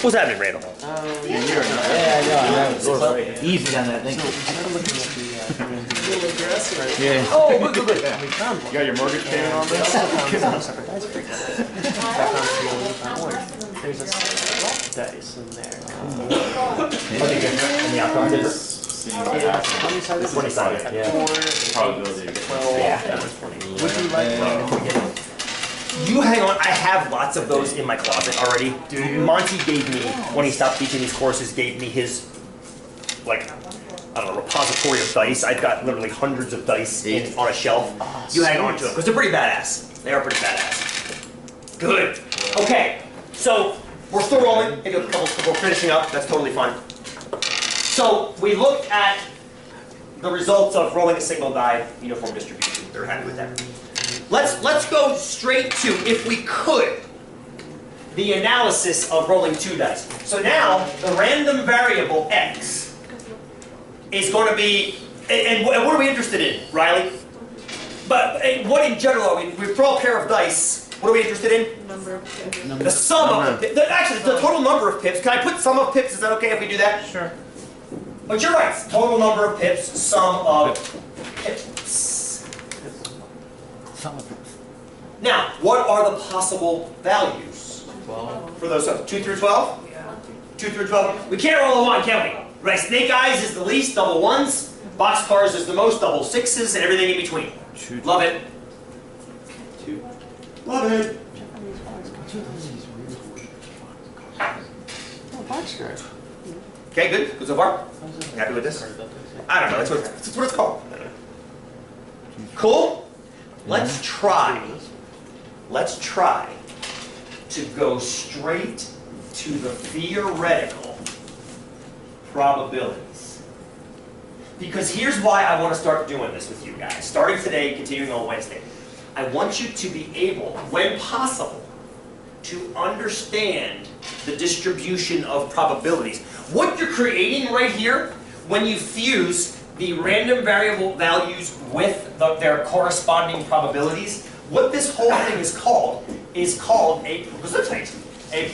What's happening, Randall? Yeah, I know. Easy on that thing. Yeah. Oh, good, good, good. You got your mortgage payment on this? There's a dice in there. And the outcome is 20-sided. Yeah. Probability. 12. Yeah. Would you like You hang on, I have lots of those in my closet already. Dude, Monty gave me, when he stopped teaching these courses, gave me his, like, I don't know, repository of dice. I've got literally hundreds of dice on a shelf. You hang on to them, because they're pretty badass. They are pretty badass. Good. Okay, so we're still rolling. Maybe a couple, we're finishing up. That's totally fine. So we looked at the results of rolling a single die uniform distribution. They're happy with that. Let's go straight to, if we could, the analysis of rolling 2 dice. So now the random variable x is going to be, and what are we interested in, Riley? But what in general are we? We throw a pair of dice. What are we interested in? Number of pips. The sum of actually the total number of pips. Can I put sum of pips? Is that okay if we do that? Sure. But you're right. Total number of pips, sum of pips. Now, what are the possible values 12. for those sums? 2 through 12? Yeah. 2 through 12? We can't roll a 1, can we? Right, snake eyes is the least, double 1s. Boxcars is the most, double 6s, and everything in between. Love it. 2. Love it. Okay, good. Good so far? Happy with this? I don't know. That's what it's called. Cool? Let's try to go straight to the theoretical probabilities. Because here's why I want to start doing this with you guys. Starting today, continuing on Wednesday. I want you to be able, when possible, to understand the distribution of probabilities. What you're creating right here, when you fuse the random variable values with their corresponding probabilities, what this whole thing is called a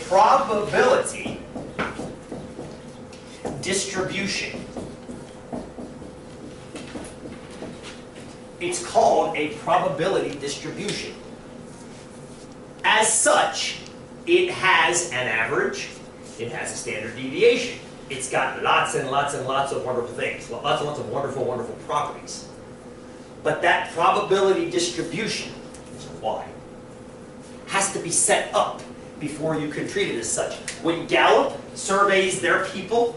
probability distribution. It's called a probability distribution. As such, it has an average, it has a standard deviation. It's got lots and lots and lots of wonderful things, lots and lots of wonderful, wonderful properties. But that probability distribution, Y, has to be set up before you can treat it as such. When Gallup surveys their people,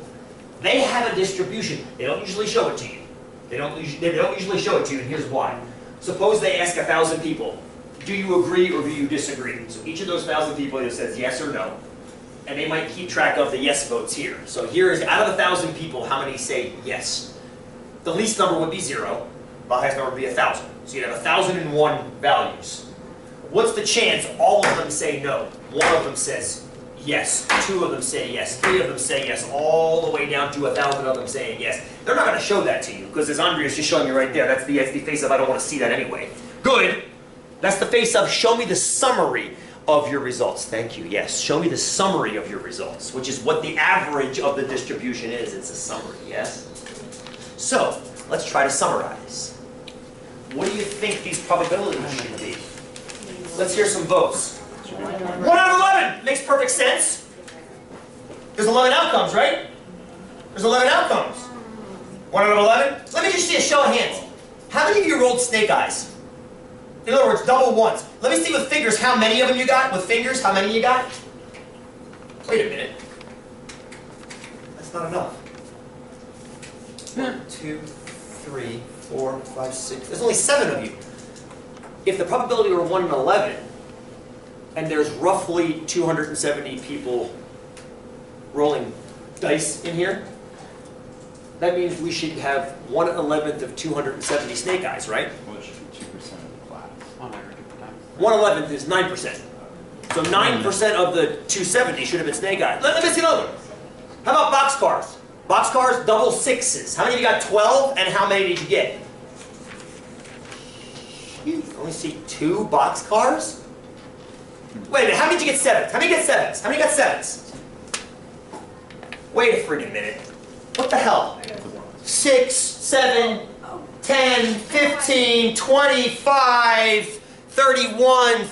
they have a distribution. They don't usually show it to you. They don't usually show it to you, and here's why. Suppose they ask 1,000 people, do you agree or do you disagree? So each of those 1,000 people either says yes or no. And they might keep track of the yes votes here. So here is, out of 1,000 people, how many say yes? The least number would be 0. The highest number would be 1,000. So you'd have 1,001 values. What's the chance all of them say no? 1 of them says yes. 2 of them say yes. 3 of them say yes. All the way down to 1,000 of them saying yes. They're not going to show that to you, because as Andrea is just showing you right there, that's the face of I don't want to see that anyway. Good. That's the face of show me the summary of your results. Thank you. Yes. Show me the summary of your results, which is what the average of the distribution is. It's a summary. Yes? So, let's try to summarize. What do you think these probabilities should be? Let's hear some votes. 1 out of 11! Makes perfect sense. There's 11 outcomes, right? There's 11 outcomes. 1 out of 11? Let me just see a show of hands. How many of you rolled snake eyes? In other words, double 1s. Let me see with fingers how many of them you got. With fingers, how many you got? Wait a minute. That's not enough. 1, 2, 3, 4, 5, 6. There's only 7 of you. If the probability were 1 in 11, and there's roughly 270 people rolling dice in here, that means we should have 1/11 of 270 snake eyes, right? Well, it should be 2% of the class. 1/11 is 9%. So 9% of the 270 should have been snake eyes. Let me see another one. How about boxcars? Boxcars, double 6s. How many of you got 12, and how many did you get? You only see 2 boxcars? Wait a minute, how many did you get 7s? How many get 7s? How many got 7s? Wait a friggin' minute. What the hell? 6, 7, 10, 15, 25, 31. I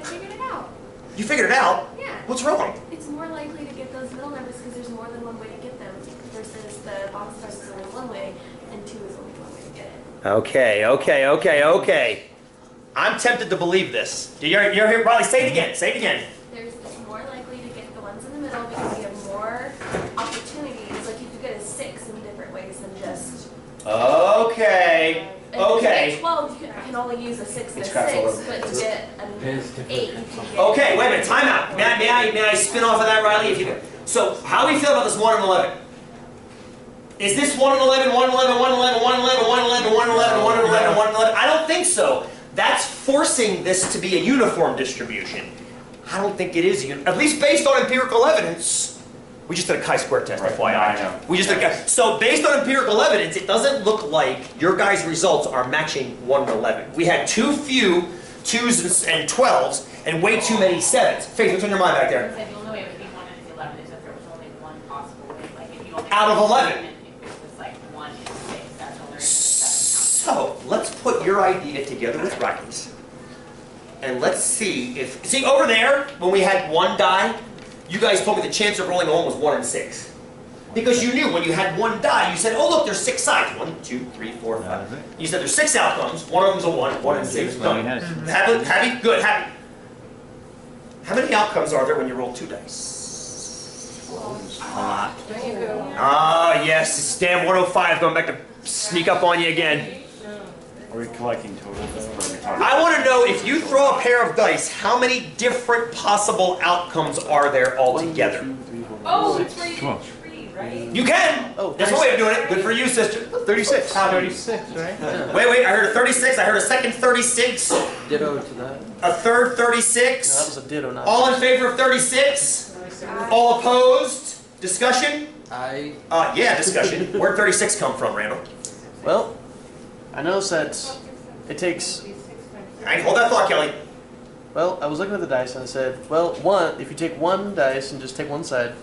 figured it out. You figured it out? Yeah. What's wrong? It's more likely to get those middle numbers because there's more than one way to get them versus the bottom stars is only one way and 2 is only one way to get it. Okay. I'm tempted to believe this. You're here, Riley, say it again. It's more likely to get the ones in the middle because you have more opportunities. Like you could get a 6 in different ways than just. Okay. And if you get 12, you can only use a 6 and a 6, but to get an 8, you can get. Okay, wait a minute, time out. May I spin off of that, Riley? If you so, how do we feel about this 1 and 11? Is this 1 and 11, 1 and 11, 1 and 11, 1 and 11, 1 and 11, 1 and 11, 1 and 11, 1 and 11? I don't think so. That's forcing this to be a uniform distribution. I don't think it is, at least based on empirical evidence. We just did a chi-square test, FYI. I know. We just did so based on empirical evidence, it doesn't look like your guys' results are matching 1 and 11. We had too few 2s and 12s and way too many 7s. Faith, what's on your mind back there? The only way it would be 1 and 11 is if there was only one possible way. Like if you only Out of 11. If it was like 1 and 6, that's only 7. So let's put your idea together with Riley's, and let's see if over there when we had 1 die, you guys told me the chance of rolling a 1 was 1 in 6. Because you knew when you had 1 die, you said, oh look, there's 6 sides. 1, 2, 3, 4, 5. You said there's 6 outcomes. One of them's a 1, 1 in 6. Done. Happy? Good, happy. How many outcomes are there when you roll 2 dice? Yes, it's damn 105 going back to sneak up on you again. Are we collecting total though? Or are we talking I want to know, if you throw a pair of dice, how many different possible outcomes are there altogether? Oh, it's where you Come on. can tree, right? You can! Oh, That's one way of doing it. Good for you, sister. 36. 36, right? Wait, I heard a 36. I heard a second 36. Ditto to that. No, A third that 36. was a ditto, not. All in favor of 36? All opposed? Discussion? Yeah, discussion. Where'd 36 come from, Randall? Well, I noticed that it takes. All right, hold that thought, Kelly. Well, I was looking at the dice and I said, well, if you take 1 dice and just take one side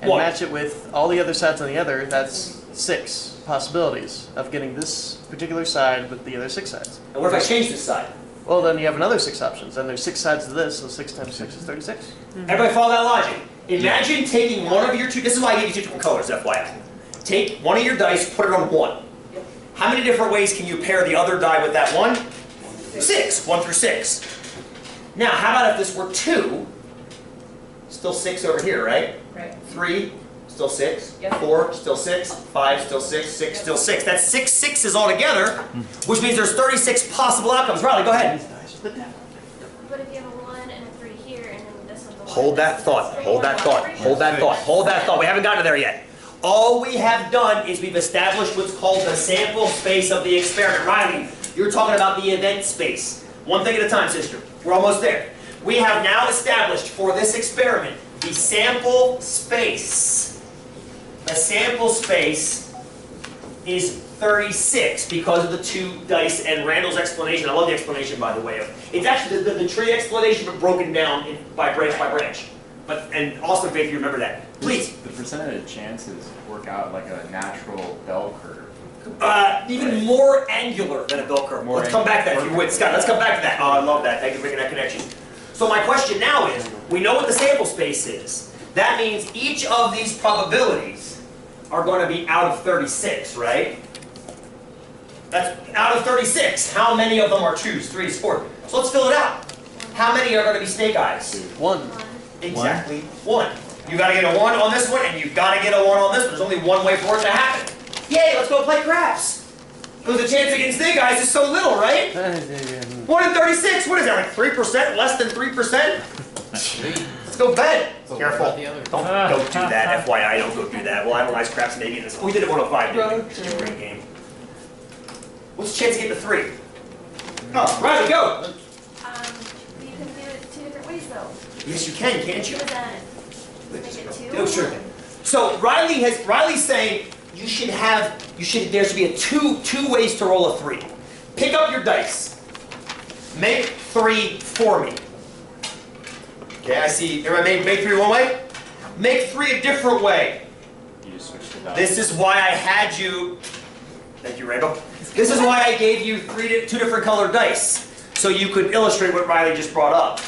and One. match it with all the other sides on the other, that's 6 possibilities of getting this particular side with the other 6 sides. And what if I change this side? Well, then you have another 6 options. Then there's 6 sides to this, so 6 times 6 is 36. Everybody follow that logic? Imagine taking one of your 2, this is why I gave you 2 different colors, FYI. Take one of your dice, put it on 1. How many different ways can you pair the other die with that 1? 6, 1 through 6. Now, how about if this were 2? Still 6 over here, right? Right. 3, still 6. Yep. 4, still 6. 5, still 6. 6, still 6. That's 6 6s all together, which means there's 36 possible outcomes. Riley, go ahead. But if you have a 1 and a 3 here and then this one's a 1. Hold that thought. Hold that thought. Hold that thought. Hold that thought. We haven't gotten to there yet. All we have done is we've established what's called the sample space of the experiment. Riley, you're talking about the event space. One thing at a time, sister. We're almost there. We have now established for this experiment the sample space. The sample space is 36 because of the 2 dice and Randall's explanation. I love the explanation, by the way. It's actually the tree explanation, but broken down by branch by branch. And Austin, Faith, you remember that. Please. The percentage of chances work out like a natural bell curve. Even more angular than a bell curve. More Let's come back to that if you angular. would. Scott, let's come back to that. Oh, I love that. Thank you for making that connection. So my question now is, we know what the sample space is. That means each of these probabilities are going to be out of 36, right? That's out of 36. How many of them are 2s, 3s, 4s? So let's fill it out. How many are going to be snake eyes? 1. Exactly 1. You got to get a 1 on this one, and you've got to get a 1 on this one. There's only one way for it to happen. Yay, let's go play craps. Because the chance of getting snake eyes is so little, right? 1 in 36, what is that, like 3%? Less than 3%? Let's go bet. Careful. Don't do that, FYI, don't go do that. We'll analyze craps maybe in this. Oh, we did it 105, didn't we? It's a great game. What's the chance to get the 3? Oh, Riley, go! You can do it 2 different ways though. Yes, you can, can't you? What is that? Make it 2? Oh, sure. So Riley's saying there should be two ways to roll a 3. Pick up your dice. Make 3 for me. Okay, I see. Everybody make 3 one way? Make 3 a different way. You just switch to that. This is why I had you, thank you, Rainbow. This is why I gave you 2 different colored dice, so you could illustrate what Riley just brought up.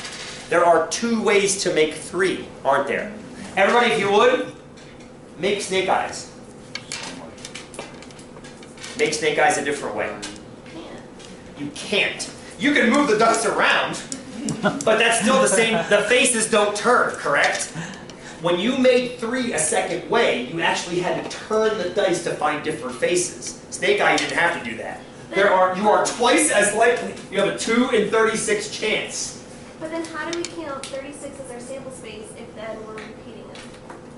There are 2 ways to make 3, aren't there? Everybody, if you would, make snake eyes. Make snake eyes a different way. You can't. You can move the dice around, but that's still the same. The faces don't turn, correct? When you made 3 a second way, you actually had to turn the dice to find different faces. Snake eye, you didn't have to do that. You are twice as likely. You have a 2 in 36 chance. But then how do we count 36 as our sample space if then we're repeating it?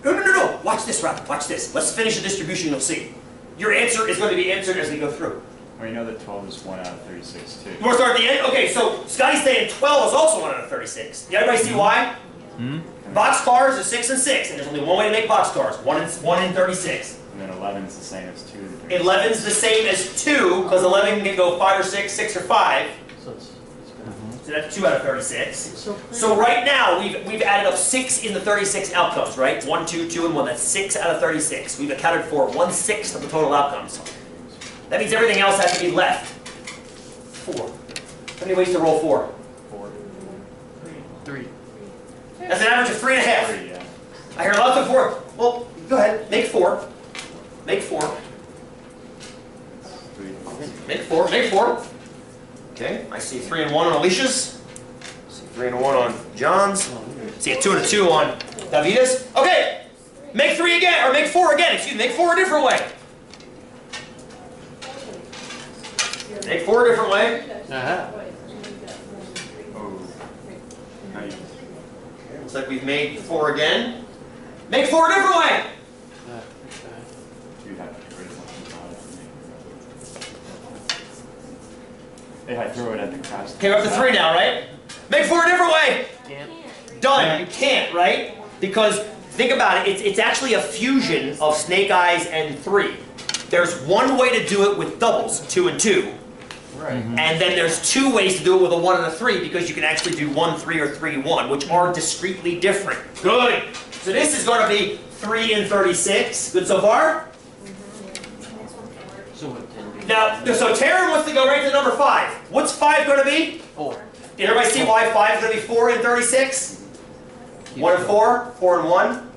No. Watch this, Rob. Watch this. Let's finish the distribution, you'll see. Your answer is going to be answered as we go through. Well, you know that 12 is 1 out of 36 too. You want to start at the end? Okay, so Scotty's saying 12 is also 1 out of 36. Did everybody see why? Boxcars are 6 and 6, and there's only one way to make boxcars. 1 in 36. And then 11 is the same as 2 in 36. 11's the same as 2, because 11 can go 5 or 6, 6 or 5. So that's 2 out of 36. So right now, we've added up 6 in the 36 outcomes, right? 1, 2, 2, and 1. That's 6 out of 36. We've accounted for 1/6 of the total outcomes. That means everything else has to be left. 4. How many ways to roll 4? 4. 3. That's an average of 3.5. 3, yeah. I hear lots of 4. Well, go ahead. Make 4. Make 4. 3. Make 4. Make 4. Okay. I see 3 and 1 on Alicia's. I see 3 and 1 on John's. I see a 2 and a 2 on Davida's. Okay. Make 3 again, or make 4 again. Excuse me. Make 4 a different way. Make 4 a different way. Oh. Now you. Looks like we've made 4 again. Make 4 a different way. You'd have to get rid of something. If I throw it at the crash. Okay, we're up to 3 now, right? Make 4 a different way. Can't. Done. You can't, right? Because think about it. It's actually a fusion of snake eyes and 3. There's one way to do it with doubles, 2 and 2. Right. And then there's 2 ways to do it with a 1 and a 3, because you can actually do 1, 3, or 3, 1, which are discretely different. Good. So this is going to be 3 in 36. Good so far? Now, so Taryn wants to go right to number 5. What's 5 going to be? 4. Did everybody see why 5 is going to be 4 in 36? 1 and 4, 4 and 1,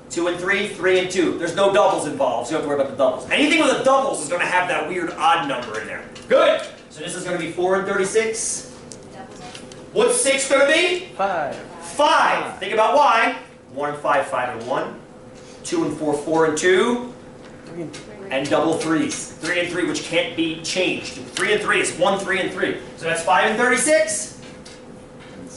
2 and 3, 3 and 2. There's no doubles involved, so you don't have to worry about the doubles. Anything with a doubles is going to have that weird odd number in there. Good. So this is going to be 4 and 36. What's 6 going to be? 5. 5. Think about why. 1 and 5, 5 and 1. 2 and 4, 4 and 2. And double 3s. 3 and 3, which can't be changed. 3 and 3 is 1, 3 and 3. So that's 5 and 36.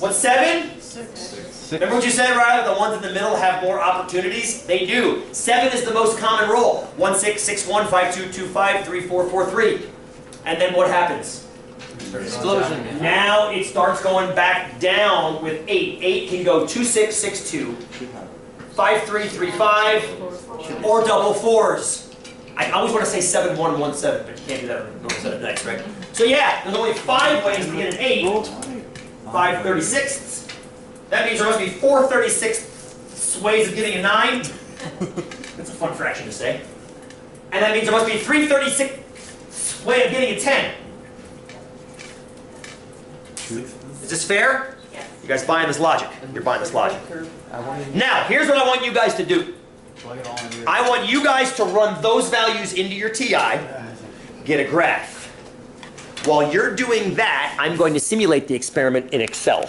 What's 7? 6. Remember what you said, Riley? The ones in the middle have more opportunities? They do. 7 is the most common roll. 1, 6, 6, 1, 5, 2, 2, 5, 3, 4, 4, 3. And then what happens? Explosion. Now it starts going back down with 8. 8 can go 2, 6, 6, 2, 5, 3, 3, 5, or double 4s. I always want to say 7, 1, 1, 7, but you can't do that with a normal set of dice, right? So yeah, there's only 5 ways to get an 8. 5 36ths. That means there must be 4 36ths ways of getting a 9. That's a fun fraction to say. And that means there must be 3 36ths way of getting a 10. Is this fair? Yes. You guys buying this logic? You're buying this logic. Now, here's what I want you guys to do. I want you guys to run those values into your TI, get a graph. While you're doing that, I'm going to simulate the experiment in Excel.